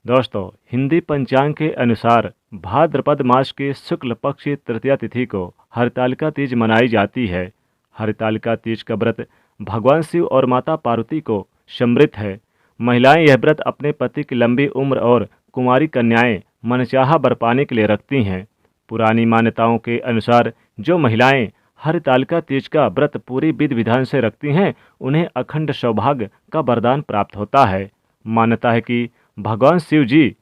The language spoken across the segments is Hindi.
दोस्तों, हिंदी पंचांग के अनुसार भाद्रपद मास के शुक्ल पक्ष की तृतीया तिथि को हरतालिका तीज मनाई जाती है। हरतालिका तीज का व्रत भगवान शिव और माता पार्वती को समर्पित है। महिलाएं यह व्रत अपने पति की लंबी उम्र और कुंवारी कन्याएं मनचाहा वर पाने के लिए रखती हैं। पुरानी मान्यताओं के अनुसार जो महिलाएं हरतालिका तीज का व्रत पूरी विधि विधान से रखती हैं, उन्हें अखंड सौभाग्य का वरदान प्राप्त होता है। मान्यता है कि भगवान शिव जी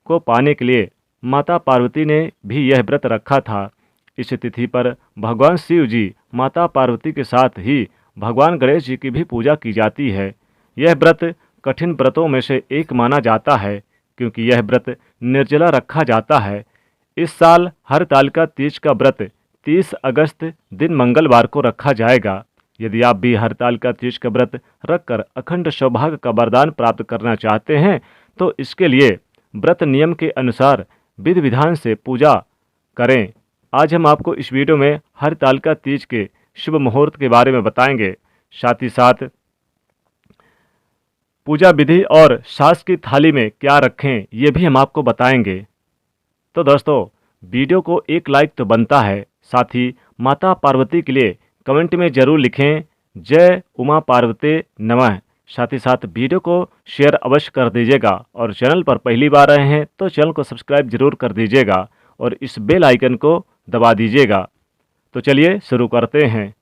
को पाने के लिए माता पार्वती ने भी यह व्रत रखा था। इस तिथि पर भगवान शिव जी माता पार्वती के साथ ही भगवान गणेश जी की भी पूजा की जाती है। यह व्रत कठिन व्रतों में से एक माना जाता है, क्योंकि यह व्रत निर्जला रखा जाता है। इस साल हरतालिका तीज का व्रत 30 अगस्त दिन मंगलवार को रखा जाएगा। यदि आप भी हरतालिका तीज का व्रत रखकर अखंड सौभाग्य का वरदान प्राप्त करना चाहते हैं, तो इसके लिए व्रत नियम के अनुसार विधि विधान से पूजा करें। आज हम आपको इस वीडियो में हरतालिका तीज के शुभ मुहूर्त के बारे में बताएंगे। साथ ही साथ पूजा विधि और सास की थाली में क्या रखें, ये भी हम आपको बताएंगे। तो दोस्तों, वीडियो को एक लाइक तो बनता है। साथ ही माता पार्वती के लिए कमेंट में जरूर लिखें जय उमा पार्वती नमः। साथ ही साथ वीडियो को शेयर अवश्य कर दीजिएगा, और चैनल पर पहली बार आए हैं तो चैनल को सब्सक्राइब जरूर कर दीजिएगा और इस बेल आइकन को दबा दीजिएगा। तो चलिए शुरू करते हैं।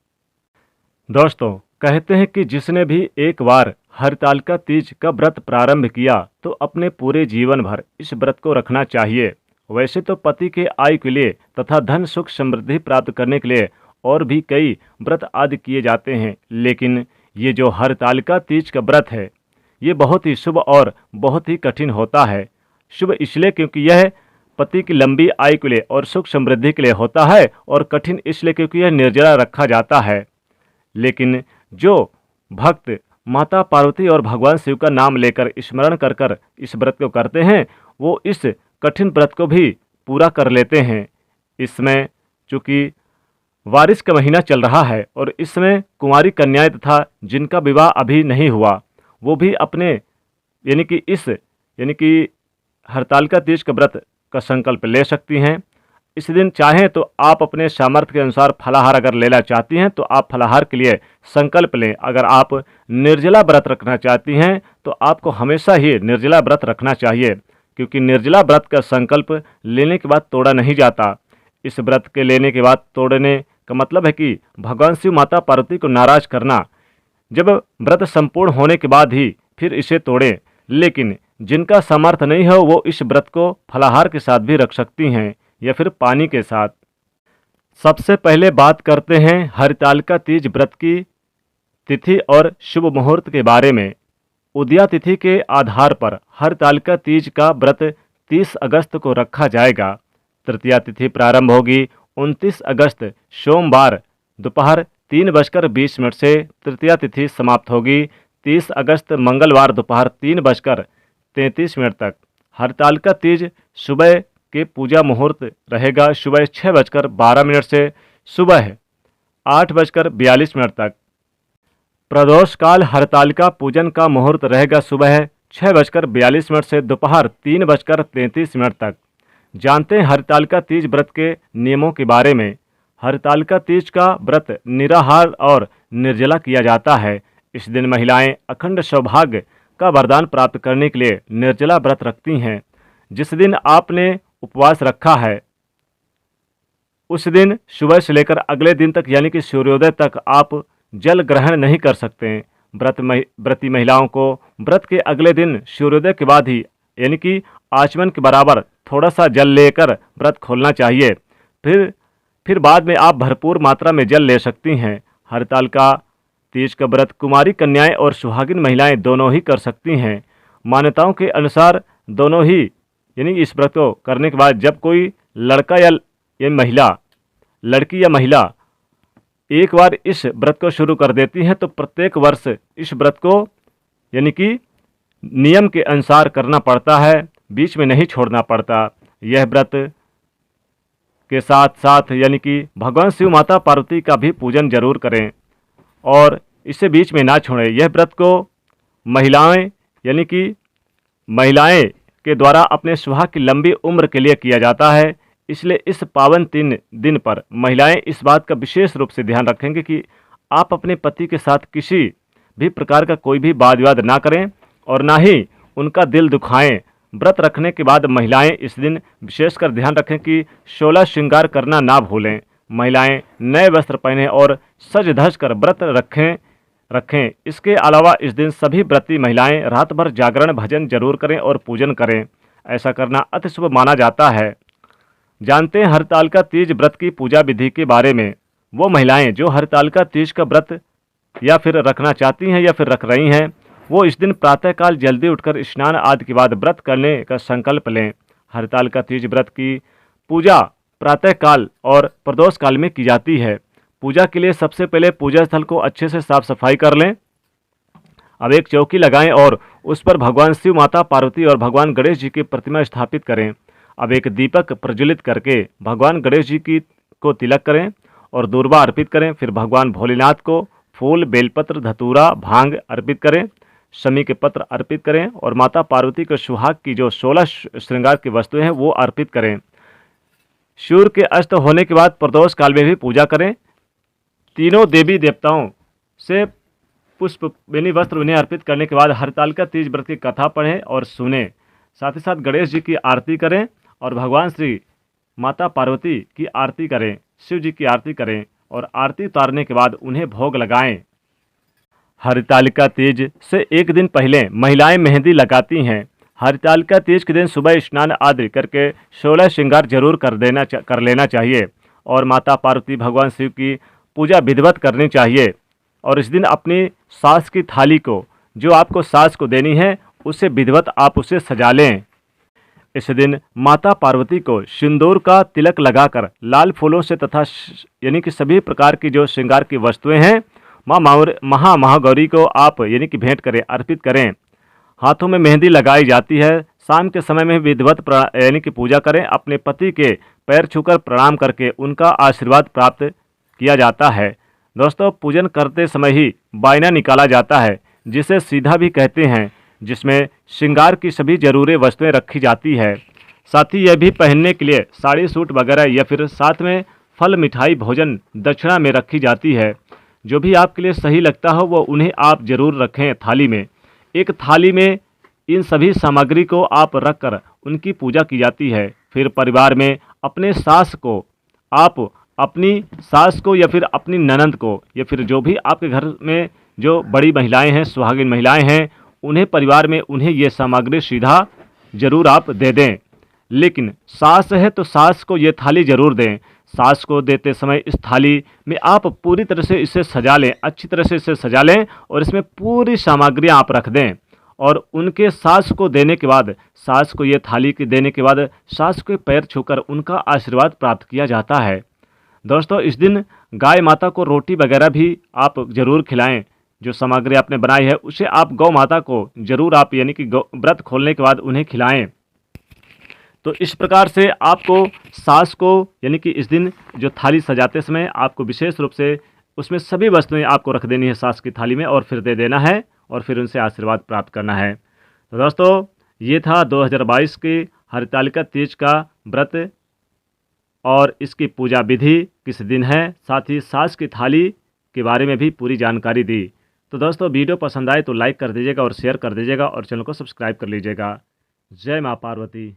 दोस्तों, कहते हैं कि जिसने भी एक बार हरतालिका तीज का व्रत प्रारंभ किया तो अपने पूरे जीवन भर इस व्रत को रखना चाहिए। वैसे तो पति के आयु के लिए तथा धन सुख समृद्धि प्राप्त करने के लिए और भी कई व्रत आदि किए जाते हैं, लेकिन ये जो हरतालिका तीज का व्रत है, ये बहुत ही शुभ और बहुत ही कठिन होता है। शुभ इसलिए क्योंकि यह पति की लंबी आयु के लिए और सुख समृद्धि के लिए होता है, और कठिन इसलिए क्योंकि यह निर्जला रखा जाता है। लेकिन जो भक्त माता पार्वती और भगवान शिव का नाम लेकर स्मरण कर कर इस व्रत को करते हैं, वो इस कठिन व्रत को भी पूरा कर लेते हैं। इसमें चूँकि बारिश का महीना चल रहा है और इसमें कुंवारी कन्याएं तथा जिनका विवाह अभी नहीं हुआ, वो भी अपने यानी कि हरतालिका तीज के व्रत का संकल्प ले सकती हैं। इस दिन चाहें तो आप अपने सामर्थ्य के अनुसार फलाहार अगर लेना चाहती हैं तो आप फलाहार के लिए संकल्प लें। अगर आप निर्जला व्रत रखना चाहती हैं तो आपको हमेशा ही निर्जला व्रत रखना चाहिए, क्योंकि निर्जला व्रत का संकल्प लेने के बाद तोड़ा नहीं जाता। इस व्रत के लेने के बाद तोड़ने का मतलब है कि भगवान शिव माता पार्वती को नाराज करना। जब व्रत संपूर्ण होने के बाद ही फिर इसे तोड़ें। लेकिन जिनका सामर्थ्य नहीं हो वो इस व्रत को फलाहार के साथ भी रख सकती हैं या फिर पानी के साथ। सबसे पहले बात करते हैं हरतालिका तीज व्रत की तिथि और शुभ मुहूर्त के बारे में। उदया तिथि के आधार पर हरतालिका तीज का व्रत 30 अगस्त को रखा जाएगा। तृतीया तिथि प्रारंभ होगी 29 अगस्त सोमवार दोपहर 3:20 से। तृतीया तिथि समाप्त होगी 30 अगस्त मंगलवार दोपहर 3:33 तक। हरतालिका तीज सुबह के पूजा मुहूर्त रहेगा सुबह 6:12 से सुबह 8:42 तक। प्रदोष काल हरतालिका पूजन का मुहूर्त रहेगा सुबह 6:42 से दोपहर 3:33 तक। जानते हैं हरतालिका तीज व्रत के नियमों के बारे में। हरतालिका तीज का व्रत निराहार और निर्जला किया जाता है। इस दिन महिलाएं अखंड सौभाग्य का वरदान प्राप्त करने के लिए निर्जला व्रत रखती हैं। जिस दिन आपने उपवास रखा है उस दिन सुबह से लेकर अगले दिन तक यानी कि सूर्योदय तक आप जल ग्रहण नहीं कर सकते। व्रती महिलाओं को व्रत के अगले दिन सूर्योदय के बाद ही यानी कि आचमन के बराबर थोड़ा सा जल लेकर व्रत खोलना चाहिए। फिर बाद में आप भरपूर मात्रा में जल ले सकती हैं। हरतालिका तीज का व्रत कुमारी कन्याएं और सुहागिन महिलाएं दोनों ही कर सकती हैं। मान्यताओं के अनुसार दोनों ही यानी इस व्रत को करने के बाद जब कोई लड़की या महिला एक बार इस व्रत को शुरू कर देती हैं तो प्रत्येक वर्ष इस व्रत को यानी कि नियम के अनुसार करना पड़ता है, बीच में नहीं छोड़ना पड़ता। यह व्रत के साथ साथ यानी कि भगवान शिव माता पार्वती का भी पूजन जरूर करें और इसे बीच में ना छोड़ें। यह व्रत को महिलाएं के द्वारा अपने सुहाग की लंबी उम्र के लिए किया जाता है। इसलिए इस पावन 3 दिन पर महिलाएं इस बात का विशेष रूप से ध्यान रखेंगे कि आप अपने पति के साथ किसी भी प्रकार का कोई भी वाद विवाद ना करें और ना ही उनका दिल दुखाएं। व्रत रखने के बाद महिलाएं इस दिन विशेषकर ध्यान रखें कि 16 श्रृंगार करना ना भूलें। महिलाएं नए वस्त्र पहनें और सज धज कर व्रत रखें। इसके अलावा इस दिन सभी व्रती महिलाएं रात भर जागरण भजन जरूर करें और पूजन करें। ऐसा करना अति शुभ माना जाता है। जानते हैं हरतालिका तीज व्रत की पूजा विधि के बारे में। वो महिलाएं जो हरतालिका तीज का व्रत या फिर रखना चाहती हैं या फिर रख रही हैं, वो इस दिन प्रातःकाल जल्दी उठकर स्नान आदि के बाद व्रत करने का संकल्प लें। हरतालिका तीज व्रत की पूजा प्रातःकाल और प्रदोष काल में की जाती है। पूजा के लिए सबसे पहले पूजा स्थल को अच्छे से साफ सफाई कर लें। अब एक चौकी लगाएं और उस पर भगवान शिव, माता पार्वती और भगवान गणेश जी की प्रतिमा स्थापित करें। अब एक दीपक प्रज्वलित करके भगवान गणेश जी को तिलक करें और दूर्वा अर्पित करें। फिर भगवान भोलेनाथ को फूल, बेलपत्र, धतूरा, भांग अर्पित करें, शमी के पत्र अर्पित करें और माता पार्वती को सुहाग की जो 16 श्रृंगार की वस्तुएं हैं वो अर्पित करें। सूर्य के अस्त होने के बाद प्रदोष काल में भी पूजा करें। तीनों देवी देवताओं से पुष्प बेनी वस्त्र उन्हें अर्पित करने के बाद हरतालिका तीज व्रत की कथा पढ़ें और सुनें। साथ ही साथ गणेश जी की आरती करें और भगवान श्री माता पार्वती की आरती करें, शिव जी की आरती करें और आरती उतारने के बाद उन्हें भोग लगाएं। हरतालिका तीज से एक दिन पहले महिलाएं मेहंदी लगाती हैं। हरतालिका तीज के दिन सुबह स्नान आदि करके 16 श्रृंगार जरूर कर लेना चाहिए और माता पार्वती, भगवान शिव की पूजा विधिवत करनी चाहिए। और इस दिन अपनी सास की थाली को जो आपको सास को देनी है उसे विधिवत आप उसे सजा लें। इस दिन माता पार्वती को सिंदूर का तिलक लगाकर लाल फूलों से तथा यानी कि सभी प्रकार की जो श्रृंगार की वस्तुएं हैं महागौरी को आप यानी कि भेंट करें, अर्पित करें। हाथों में मेहंदी लगाई जाती है। शाम के समय में विधिवत यानी कि पूजा करें। अपने पति के पैर छूकर प्रणाम करके उनका आशीर्वाद प्राप्त किया जाता है। दोस्तों, पूजन करते समय ही बायना निकाला जाता है जिसे सीधा भी कहते हैं, जिसमें श्रृंगार की सभी जरूरी वस्तुएं रखी जाती है। साथ ही यह भी पहनने के लिए साड़ी, सूट वगैरह या फिर साथ में फल, मिठाई, भोजन दक्षिणा में रखी जाती है। जो भी आपके लिए सही लगता हो वो उन्हें आप जरूर रखें थाली में। एक थाली में इन सभी सामग्री को आप रखकर उनकी पूजा की जाती है। फिर परिवार में अपने सास को आप अपनी सास को या फिर अपनी ननंद को या फिर जो भी आपके घर में जो बड़ी महिलाएं हैं, सुहागिन महिलाएं हैं, उन्हें परिवार में उन्हें ये सामग्री सीधा जरूर आप दे दें। लेकिन सास है तो सास को ये थाली जरूर दें। सास को देते समय इस थाली में आप पूरी तरह से इसे सजा लें, अच्छी तरह से इसे सजा लें और इसमें पूरी सामग्रियां आप रख दें। और उनके सास को देने के बाद, सास को ये थाली के देने के बाद सास के पैर छूकर उनका आशीर्वाद प्राप्त किया जाता है। दोस्तों, इस दिन गाय माता को रोटी वगैरह भी आप जरूर खिलाएं। जो सामग्री आपने बनाई है उसे आप गौ माता को जरूर आप यानी कि व्रत खोलने के बाद उन्हें खिलाएं। तो इस प्रकार से आपको सास को यानी कि इस दिन जो थाली सजाते समय आपको विशेष रूप से उसमें सभी वस्तुएं आपको रख देनी है सास की थाली में और फिर दे देना है और फिर उनसे आशीर्वाद प्राप्त करना है। तो दोस्तों, ये था 2022 की हरतालिका तीज का व्रत और इसकी पूजा विधि किस दिन है, साथ ही सास की थाली के बारे में भी पूरी जानकारी दी। तो दोस्तों, वीडियो पसंद आए तो लाइक कर दीजिएगा और शेयर कर दीजिएगा और चैनल को सब्सक्राइब कर लीजिएगा। जय माँ पार्वती।